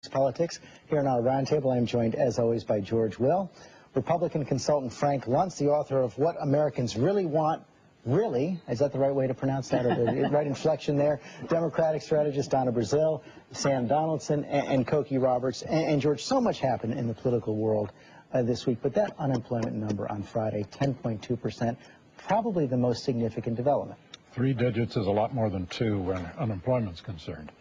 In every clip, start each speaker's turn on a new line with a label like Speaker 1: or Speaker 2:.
Speaker 1: Politics. Here in our roundtable, I'm joined, as always, by George Will, Republican consultant Frank Luntz, the author of What Americans Really Want. Really? Is that the right way to pronounce that, or the right inflection there? Democratic strategist Donna Brazil, Sam Donaldson, and Cokie Roberts. And George, so much happened in the political world this week, but that unemployment number on Friday, 10.2%, probably the most significant development. 3 digits is a lot more than 2 when unemployment's concerned.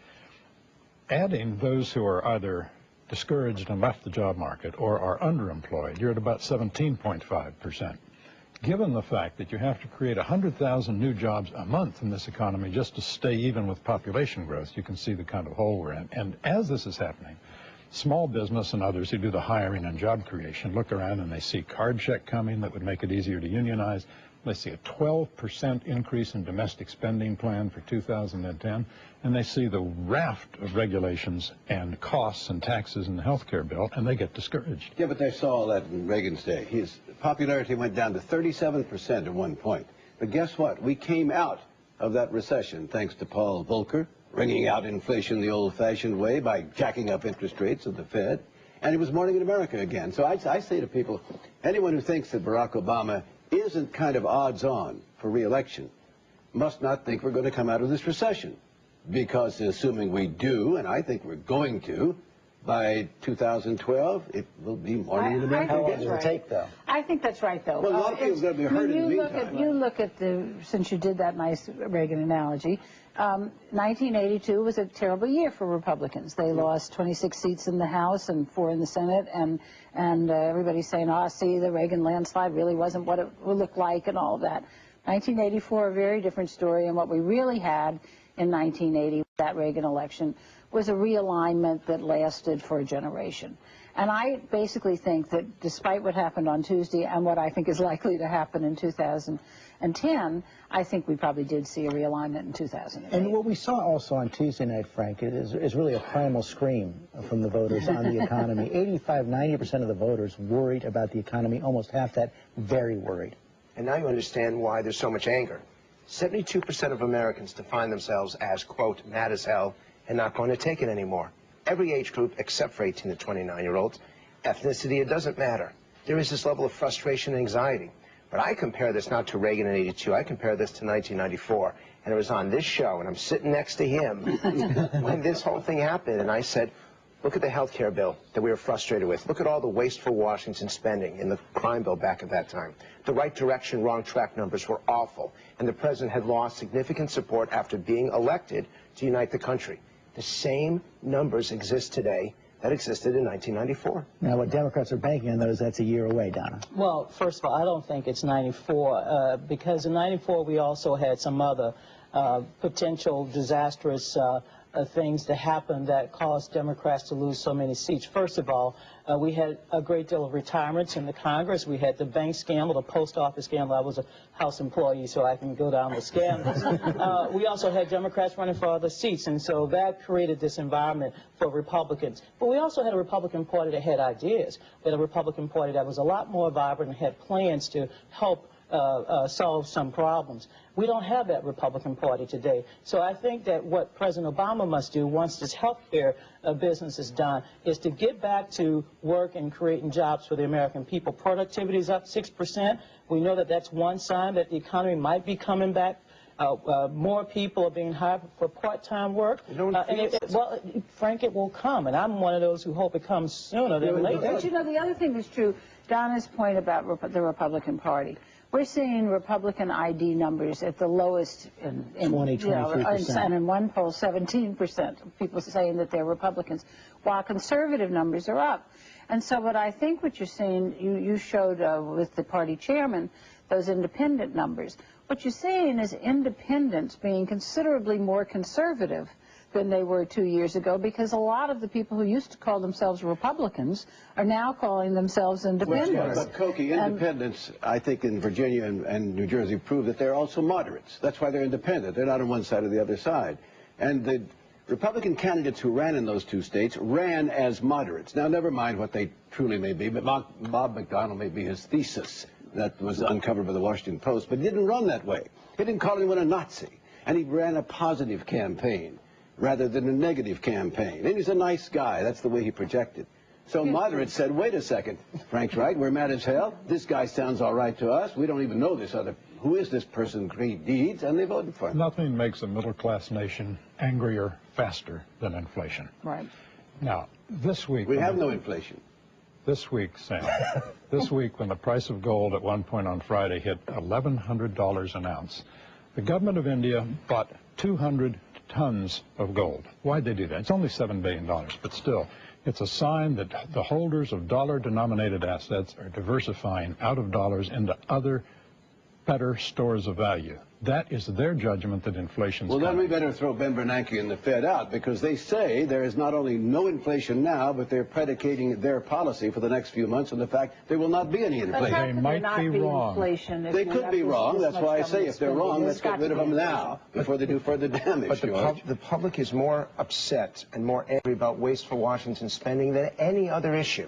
Speaker 1: Adding those who are either discouraged and left the job market or are underemployed, you're at about 17.5%. Given the fact that you have to create 100,000 new jobs a month in this economy just to stay even with population growth, you can see the kind of hole we're in. And as this is happening, small business and others who do the hiring and job creation look around and they see card check coming that would make it easier to unionize. They see a 12% increase in domestic spending plan for 2010, and they see the raft of regulations and costs and taxes in the health care bill, and they get discouraged.
Speaker 2: Yeah, but they saw all that in Reagan's day. His popularity went down to 37% at one point. But guess what? We came out of that recession thanks to Paul Volcker, wringing out inflation the old-fashioned way by jacking up interest rates at the Fed, and he was morning in America again. So I say to people, anyone who thinks that Barack Obama isn't kind of odds-on for re-election must not think we're going to come out of this recession, because assuming we do, and I think we're going to, by 2012, it will be morning in America.
Speaker 1: How long does it take, though?
Speaker 3: I think that's right, though.
Speaker 2: Well, a lot of people are going to be hurt in the meantime.
Speaker 3: You look at since you did that nice Reagan analogy, 1982 was a terrible year for Republicans. They lost 26 seats in the House and 4 in the Senate, and everybody's saying, see, the Reagan landslide really wasn't what it would look like and all of that. 1984, a very different story, and what we really had in 1980, that Reagan election, was a realignment that lasted for a generation. And I basically think that despite what happened on Tuesday and what I think is likely to happen in 2010, I think we probably did see a realignment in 2008.
Speaker 1: And what we saw also on Tuesday night, Frank, is really a primal scream from the voters on the economy. 85–90% of the voters worried about the economy, almost half that very worried.
Speaker 4: And now you understand why there's so much anger. 72% of Americans define themselves as, quote, mad as hell and not going to take it anymore. Every age group except for 18 to 29-year-olds. Ethnicity, it doesn't matter. There is this level of frustration and anxiety. But I compare this not to Reagan in 82, I compare this to 1994. And it was on this show, and I'm sitting next to him when this whole thing happened, and I said, look at the health care bill that we were frustrated with. Look at all the wasteful Washington spending in the crime bill back at that time. The right direction, wrong track numbers were awful, and the president had lost significant support after being elected to unite the country. The same numbers exist today that existed in 1994.
Speaker 1: Now, what Democrats are banking on, though, is that's a year away, Donna.
Speaker 5: Well, first of all, I don't think it's 94, because in 94 we also had some other potential disastrous things to happen that caused Democrats to lose so many seats. First of all, we had a great deal of retirements in the Congress. We had the bank scandal, the post office scandal. I was a House employee, so I can go down the scandals. We also had Democrats running for other seats, and so that created this environment for Republicans. But we also had a Republican Party that had ideas. We had a Republican Party that was a lot more vibrant and had plans to help solve some problems. We don't have that Republican Party today. So I think that what President Obama must do once this health care business is done is to get back to work and creating jobs for the American people. Productivity is up 6%. We know that that's one sign that the economy might be coming back. More people are being hired for part-time work. Well, Frank, it will come, and I'm one of those who hope it comes sooner than later.
Speaker 3: But you know, the other thing that's true, Donna's point about the Republican Party. We're seeing Republican ID numbers at the lowest in
Speaker 1: 23%.
Speaker 3: And in one poll, 17% of people saying that they're Republicans, while conservative numbers are up. And so what I think what you're seeing, you showed with the party chairman, those independent numbers. What you're seeing is independents being considerably more conservative than they were 2 years ago, because a lot of the people who used to call themselves Republicans are now calling themselves independents.
Speaker 2: But Cokie, independents, I think in Virginia and New Jersey prove that they're also moderates. That's why they're independent. They're not on one side or the other side. And the Republican candidates who ran in those 2 states ran as moderates. Now, never mind what they truly may be, but Bob McDonnell may be his thesis that was uncovered by the Washington Post, but he didn't run that way. He didn't call anyone a Nazi, and he ran a positive campaign. rather than a negative campaign. And he's a nice guy. That's the way he projected. So moderates said, wait a second, Frank's right, we're mad as hell. This guy sounds all right to us. We don't even know this other. Who is this person, great deeds? And they voted for him.
Speaker 6: Nothing makes a middle-class nation angrier faster than inflation.
Speaker 3: Right.
Speaker 6: Now, this week...
Speaker 2: We have no inflation.
Speaker 6: This week, Sam, this week when the price of gold at one point on Friday hit $1,100 an ounce, the government of India bought 200 tons of gold. Why'd they do that? It's only $7 billion, but still, it's a sign that the holders of dollar-denominated assets are diversifying out of dollars into other better stores of value. That is their judgment that inflation's
Speaker 2: Well, then
Speaker 6: coming.
Speaker 2: we better throw Ben Bernanke and the Fed out, because they say there is not only no inflation now, but they're predicating their policy for the next few months on the fact there will not be any
Speaker 3: But
Speaker 2: inflation.
Speaker 3: how
Speaker 6: They
Speaker 3: could
Speaker 6: might
Speaker 3: there not
Speaker 6: be
Speaker 3: be
Speaker 6: wrong.
Speaker 3: inflation if
Speaker 2: They
Speaker 3: we
Speaker 2: could
Speaker 3: have
Speaker 2: be
Speaker 3: this
Speaker 2: wrong. That's
Speaker 3: much
Speaker 2: why I say
Speaker 3: government
Speaker 2: if they're
Speaker 3: spending?
Speaker 2: wrong,
Speaker 3: There's
Speaker 2: let's get
Speaker 3: got
Speaker 2: rid
Speaker 3: to
Speaker 2: of
Speaker 3: be
Speaker 2: them
Speaker 3: inflation.
Speaker 2: now before they do further damage,
Speaker 4: But
Speaker 2: George.
Speaker 4: the public is more upset and more angry about wasteful Washington spending than any other issue.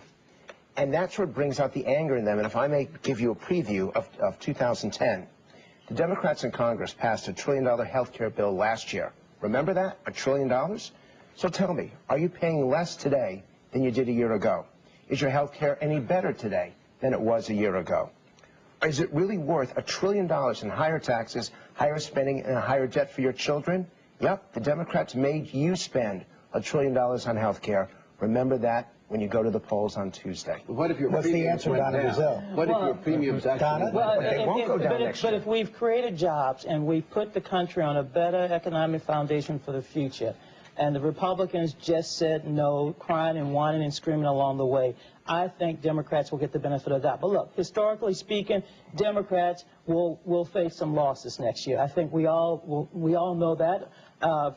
Speaker 4: And that's what brings out the anger in them. And if I may give you a preview of 2010, the Democrats in Congress passed a $1 trillion health care bill last year. Remember that? $1 trillion? So tell me, are you paying less today than you did a year ago? Is your health care any better today than it was a year ago? Or is it really worth $1 trillion in higher taxes, higher spending, and a higher debt for your children? Yep, the Democrats made you spend $1 trillion on health care. Remember that when you go to the polls on Tuesday.
Speaker 2: What if your
Speaker 1: What's the
Speaker 2: premiums
Speaker 1: answer,
Speaker 2: went
Speaker 1: Donna
Speaker 2: down?
Speaker 1: Brazil?
Speaker 2: What if your premiums actually
Speaker 1: Donna?
Speaker 2: went
Speaker 5: Well,
Speaker 2: down?
Speaker 4: They won't go down next year.
Speaker 5: But if we've created jobs and we've put the country on a better economic foundation for the future, and the Republicans just said no, crying and whining and screaming along the way, I think Democrats will get the benefit of that. But look, historically speaking, Democrats will face some losses next year. I think we all know that.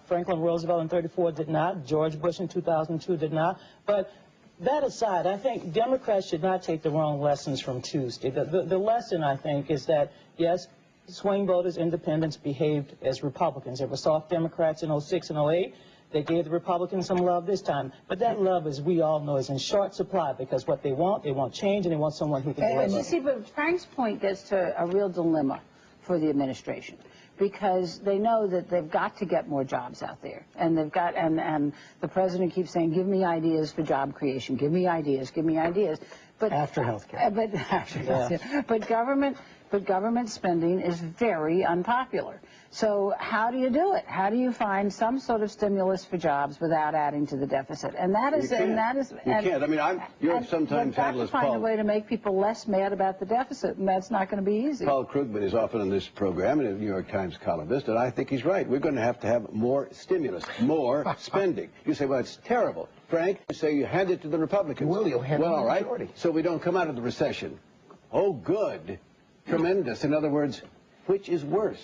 Speaker 5: Franklin Roosevelt in '34 did not. George Bush in 2002 did not. But that aside, I think Democrats should not take the wrong lessons from Tuesday. The lesson, I think, is that, yes, swing voters, independents behaved as Republicans. There were soft Democrats in '06 and '08. They gave the Republicans some love this time. But that love, as we all know, is in short supply, because what they want change, and they want someone who can
Speaker 3: And
Speaker 5: deliver.
Speaker 3: you see, but Frank's point gets to a real dilemma for the administration, because they know that they've got to get more jobs out there, and they've got, and the president keeps saying, give me ideas for job creation, give me ideas, give me ideas. But
Speaker 1: After healthcare.
Speaker 3: But government spending is very unpopular. So how do you do it? How do you find some sort of stimulus for jobs without adding to the deficit? And that is,
Speaker 2: You can't.
Speaker 3: and that is,
Speaker 2: You can't. I mean, you're sometimes
Speaker 3: got
Speaker 2: handled
Speaker 3: to
Speaker 2: as
Speaker 3: find a
Speaker 2: Paul.
Speaker 3: way to make people less mad about the deficit, and that's not going to be easy.
Speaker 2: Paul Krugman is often on this program, and a New York Times columnist, and I think he's right. We're going to have more stimulus, more spending. You say, well, it's terrible. Frank, you say you hand it to the Republicans.
Speaker 4: You will. You'll hand it to
Speaker 2: Well,
Speaker 4: the
Speaker 2: all right.
Speaker 4: majority.
Speaker 2: So we don't come out of the recession. Oh, good. Tremendous. In other words, which is worse?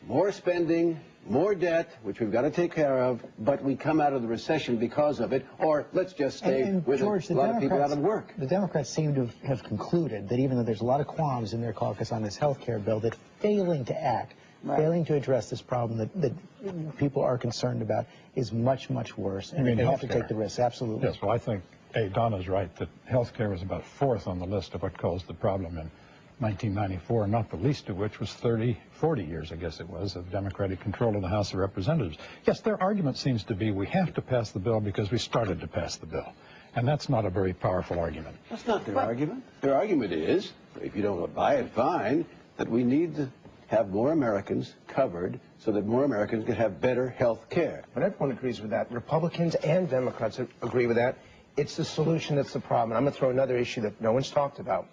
Speaker 2: More spending, more debt, which we've got to take care of, but we come out of the recession because of it, or let's just stay
Speaker 1: And
Speaker 2: with
Speaker 1: George,
Speaker 2: a lot of people out of work.
Speaker 1: The Democrats seem to have concluded that even though there's a lot of qualms in their caucus on this health care bill, that failing to act, failing to address this problem that people are concerned about is much, much worse, and
Speaker 6: You mean
Speaker 1: they have to
Speaker 6: healthcare?
Speaker 1: take the risk, absolutely.
Speaker 6: Yes, well, I think Donna's right that health care was about fourth on the list of what caused the problem in 1994, not the least of which was 40 years, I guess it was, of Democratic control of the House of Representatives. Yes, their argument seems to be we have to pass the bill because we started to pass the bill. And that's not a very powerful argument.
Speaker 2: That's not their argument. Their argument is, if you don't buy it, fine, that we need to have more Americans covered so that more Americans can have better health care.
Speaker 4: But everyone agrees with that. Republicans and Democrats agree with that. It's the solution that's the problem. And I'm going to throw another issue that no one's talked about.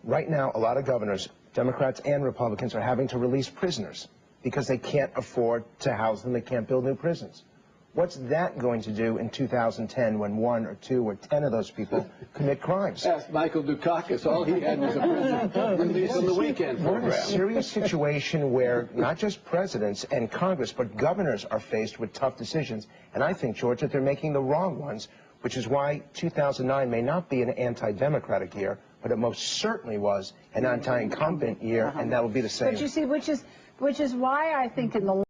Speaker 4: Right now, a lot of governors, Democrats and Republicans, are having to release prisoners because they can't afford to house them. They can't build new prisons. What's that going to do in 2010 when 1 or 2 or 10 of those people commit crimes?
Speaker 2: Ask Michael Dukakis. All he had was a prison release on the weekend
Speaker 4: We're in a
Speaker 2: program.
Speaker 4: serious situation where not just presidents and Congress, but governors are faced with tough decisions. And I think, George, that they're making the wrong ones, which is why 2009 may not be an anti-democratic year, but it most certainly was an anti-incumbent year, and that will be the same.
Speaker 3: But you see, which is why I think in the